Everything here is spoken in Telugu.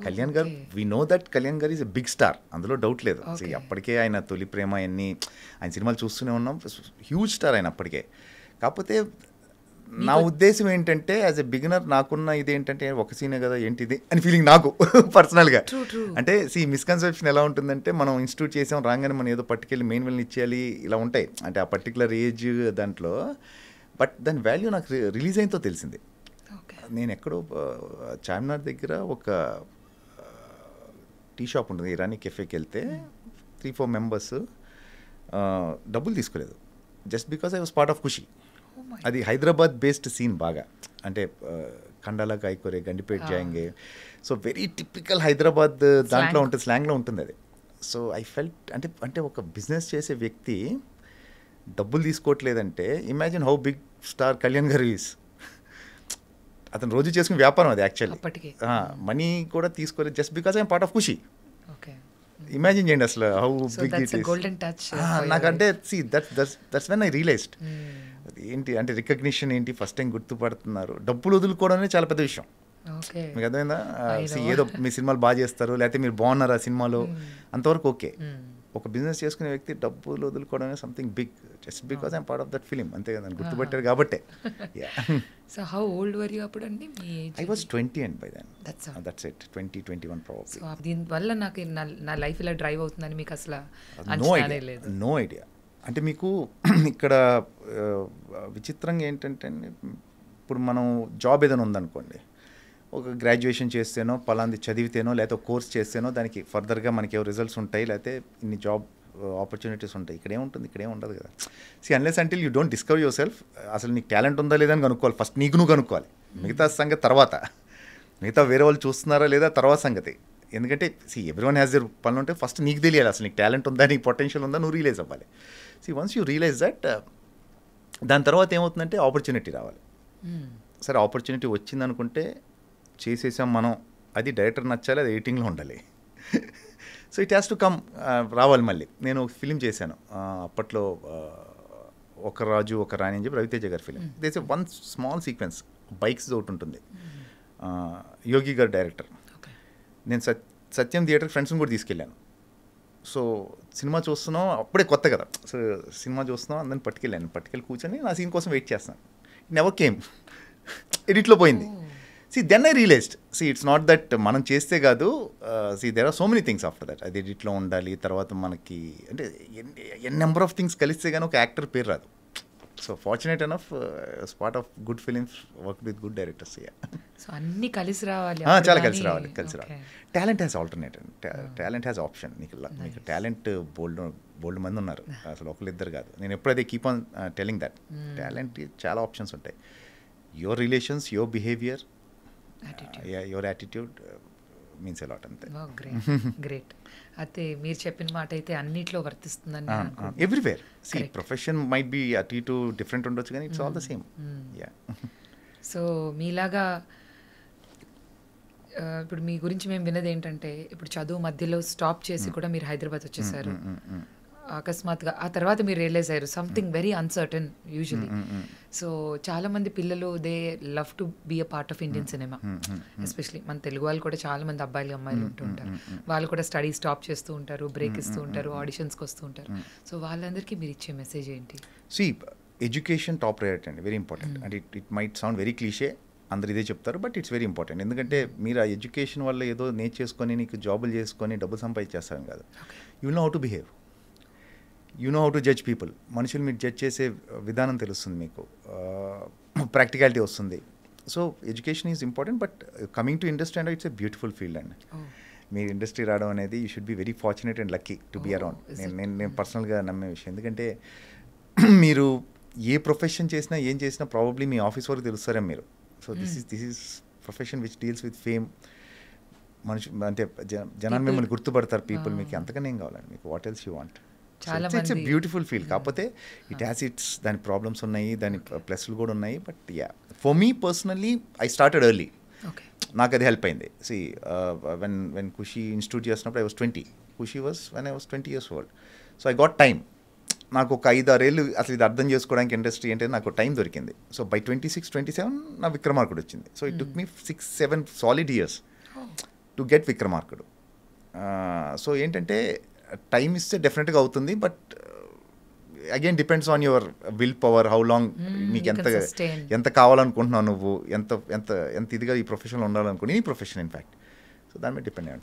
కళ్యాణ్ గారు వీ నో దట్ కళ్యాణ్ గారు ఈజ్ ఎ బిగ్ స్టార్, అందులో డౌట్ లేదు. అప్పటికే ఆయన తొలి ప్రేమ అన్ని ఆయన సినిమాలు చూస్తూనే ఉన్నాం, హ్యూజ్ స్టార్ ఆయన అప్పటికే. కాకపోతే నా ఉద్దేశం ఏంటంటే యాజ్ ఎ బిగినర్ నాకున్న ఇదేంటంటే ఒక సీనే కదా ఏంటిది అని ఫీలింగ్ నాకు పర్సనల్గా. అంటే మిస్కన్సెప్షన్ ఎలా ఉంటుందంటే మనం ఇన్స్టిట్యూట్ చేసాం రాగానే మనం ఏదో పట్టుకెళ్ళి మెయిన్ విల్ని ఇచ్చేయాలి ఇలా ఉంటాయి, అంటే ఆ పర్టికులర్ ఏజ్ దాంట్లో. బట్ దాని వాల్యూ నాకు రిలీజ్ అయినతో తెలిసింది. నేను ఎక్కడో చార్మినార్ దగ్గర ఒక టీ షాప్ ఉంటుంది, ఇరానీ కెఫేకి వెళ్తే 3-4 మెంబర్స్ డబ్బులు తీసుకోలేదు, just because I was part of Kushi. అది హైదరాబాద్ బేస్డ్ సీన్ బాగా, అంటే కండాలా కాయకూరే గండిపేట జాయింగే, సో వెరీ టిపికల్ హైదరాబాద్ దాంట్లో ఉంటుంది, స్లాంగ్లో ఉంటుంది అది. సో ఐ ఫెల్ట్ అంటే ఒక బిజినెస్ చేసే వ్యక్తి డబ్బులు తీసుకోవట్లేదంటే imagine how big star Kalyan garu is. అతను రోజు చేసుకునే వ్యాపారం అది యాక్చువల్లీ, మనీ కూడా తీసుకోలేదు just because I'm part of Khushi. Imagine చేయండి అసలు హౌ బిగ్ ఇట్ ఈస్. నాకంటే దట్స్ వెన్ ఐ రియలైజ్డ్ ఏంటి అంటే రికగ్నిషన్ ఏంటి, ఫస్ట్ టైం గుర్తుపడుతున్నారు. డబ్బులు వదులుకోవడమే చాలా పెద్ద విషయం, మీకు అర్థమైందా? ఏదో మీ సినిమాలు బాగా చేస్తారు లేకపోతే మీరు బాగున్నారు ఆ సినిమాలో అంతవరకు ఓకే. ఒక బిజినెస్ చేసుకునే వ్యక్తి డబ్బులు వదులుకోవడమే something big, just because I'm part of that film, అంతే కదా, గుర్తుపట్టారు కాబట్టే. So how old were you అప్పుడు అండి? I was 20 and by then that's it, 20-21 probably. So దీనివల్ల నాకు నా లైఫ్ ఇలా డ్రైవ్ అవుతుందని మీకు అసలు నో ఐడియా. అంటే మీకు ఇక్కడ విచిత్రంగా ఏంటంటే ఇప్పుడు మనం జాబ్ ఏదైనా ఉందనుకోండి, ఒక గ్రాడ్యుయేషన్ చేస్తేనో పలాంది చదివితేనో లేకపోతే కోర్స్ చేస్తేనో దానికి ఫర్దర్గా మనకి ఏవో రిజల్ట్స్ ఉంటాయి లేకపోతే ఇన్ని జాబ్ ఆపర్చునిటీస్ ఉంటాయి. ఇక్కడ ఏముంటుంది, ఇక్కడ ఏమి ఉండదు కదా. Unless until you don't discover your self, అసలు నీకు టాలెంట్ ఉందా లేదా అని కనుక్కోవాలి ఫస్ట్, నీకు నువ్వు కనుక్కోవాలి. మిగతా సంగతి తర్వాత, మిగతా వేరే వాళ్ళు చూస్తున్నారా లేదా తర్వాత సంగతి. ఎందుకంటే ఎవ్రీవన్ హ్యాస్ దేర్ పనులు ఉంటే ఫస్ట్ నీకు తెలియాలి అసలు నీకు టాలెంట్ ఉందా, నీకు పొటెన్షియల్ ఉందా, నువ్వు రియలైజ్ అవ్వాలి. వన్స్ యూ రియలైజ్ దట్, దాని తర్వాత ఏమవుతుందంటే ఆపర్చునిటీ రావాలి. సరే ఆపర్చునిటీ వచ్చింది అనుకుంటే చేసేసాం మనం, అది డైరెక్టర్ నచ్చాలి, అది ఎడిటింగ్లో ఉండాలి. So it has to come, రావాలి. మళ్ళీ నేను ఒక ఫిలిం చేశాను అప్పట్లో, ఒక రాజు ఒక రాణి అని చెప్పి రవితేజ గారి film. There's one small sequence bikes ఒకటి ఉంటుంది, యోగి గారు డైరెక్టర్. నేను సత్యం థియేటర్ ఫ్రెండ్స్ని కూడా తీసుకెళ్ళాను. సో సినిమా చూస్తున్నాం, అప్పుడే కొత్త కదా, సో సినిమా చూస్తున్నాం, అందరిని పట్టుకెళ్ళి కూర్చొని నా సీన్ కోసం వెయిట్ చేస్తాను. నెవర్ కేమ్, ఎడిట్లో పోయింది. Then I realised, it's not that మనం చేస్తే కాదు, there are so many things after that. అది ఎడిట్లో ఉండాలి, తర్వాత మనకి అంటే ఎన్ నెంబర్ ఆఫ్ థింగ్స్ కలిస్తే కానీ ఒక యాక్టర్ పేరు రాదు. So fortunate enough part of good films, work with good directors. So అన్నీ కలిసి రావాలి, చాలా కలిసి రావాలి. Talent has alternative, talent has option. మీకు టాలెంట్ బోల్డ్ మంది ఉన్నారు, అసలు ఒకరిద్దరు కాదు. నేను ఎప్పుడైతే keep on telling that talent చాలా ఆప్షన్స్ ఉంటాయి. Your relations, your behaviour, your attitude means a lot, అంతే. గ్రేట్. అయితే మీరు చెప్పిన మాట అయితే అన్నిట్లో వర్తిస్తుందని ఎవ్రీవేర్. ప్రొఫెషన్ మైట్ బి అటు ఇటు డిఫరెంట్ ఉండొచ్చు కానీ it's all the same. So మీలాగా ఇప్పుడు మీ గురించి మేము విన్నది ఏంటంటే, ఇప్పుడు చదువు మధ్యలో స్టాప్ చేసి కూడా మీరు హైదరాబాద్ వచ్చేసారు అకస్మాత్తుగా. ఆ తర్వాత మీరు రియలైజ్ అయ్యారు something very uncertain usually. So చాలా మంది పిల్లలు they love to be a part of Indian cinema, especially మన తెలుగు వాళ్ళు కూడా చాలా మంది అబ్బాయిలు అమ్మాయిలు ఉంటూ ఉంటారు. వాళ్ళు కూడా స్టడీ స్టాప్ చేస్తూ ఉంటారు, బ్రేక్ ఇస్తూ ఉంటారు, ఆడిషన్స్కి వస్తూ ఉంటారు. సో వాళ్ళందరికీ మీరు ఇచ్చే మెసేజ్ ఏంటి? ఎడ్యుకేషన్ టాప్ ప్రయారిటీ అండి, very important. And it might sound very cliche, అందరు ఇదే చెప్తారు, బట్ ఇట్స్ వెరీ ఇంపార్టెంట్. ఎందుకంటే మీరు ఆ ఎడ్యుకేషన్ వల్ల ఏదో నేర్చేసుకొని నీకు జాబులు చేసుకొని డబ్బులు సంపాదించేస్తాను కాదు. You know how to behave, you know how to judge people. మనుషులు మీరు జడ్జ్ చేసే విధానం తెలుస్తుంది, మీకు ప్రాక్టికాలిటీ వస్తుంది. So education is important. But coming to industry and it's a beautiful field అండి. మీరు ఇండస్ట్రీ రావడం అనేది you should be very fortunate and lucky to be around. నేను పర్సనల్గా నమ్మే విషయం. ఎందుకంటే మీరు ఏ ప్రొఫెషన్ చేసినా ఏం చేసినా ప్రాబబ్లీ మీ ఆఫీస్ వరకు తెలుస్తారే మీరు. So this is profession which deals with fame. మనిషి అంటే జనాన్ని మిమ్మల్ని గుర్తుపడతారు పీపుల్. మీకు అంతకనే ఏం కావాలండి, మీకు what else you want. It's a beautiful feel. కాకపోతే ఇట్ హ్యాస్ ఇట్స్ దాని ప్రాబ్లమ్స్ ఉన్నాయి, దాని ప్లస్లు కూడా ఉన్నాయి. But for me personally I started early. నాకు అది హెల్ప్ అయింది. వెన్ ఖుషి ఇన్స్టిట్యూట్ చేసినప్పుడు I was 20, Kushi was when I was 20 years old. So I got time. నాకు ఒక 5-6 ఏళ్ళు అసలు ఇది అర్థం చేసుకోవడానికి ఇండస్ట్రీ అంటే నాకు టైం దొరికింది. సో బై 26-27 నా విక్రమార్కుడు వచ్చింది. So it took me 6-7 solid years. To get Vikramarkudu. So ఏంటంటే టైం ఇస్తే డెఫినెట్గా అవుతుంది, but again depends on your will power, how long నీకు ఎంత కావాలనుకుంటున్నావు, నువ్వు ఎంత ఎంత ఎంత ఇదిగా ఈ ప్రొఫెషన్లో ఉండాలనుకుని, ఈ ప్రొఫెషన్ ఇన్ఫ్యాక్ట్. సో దాని మీద డిపెండ్ అయ్యి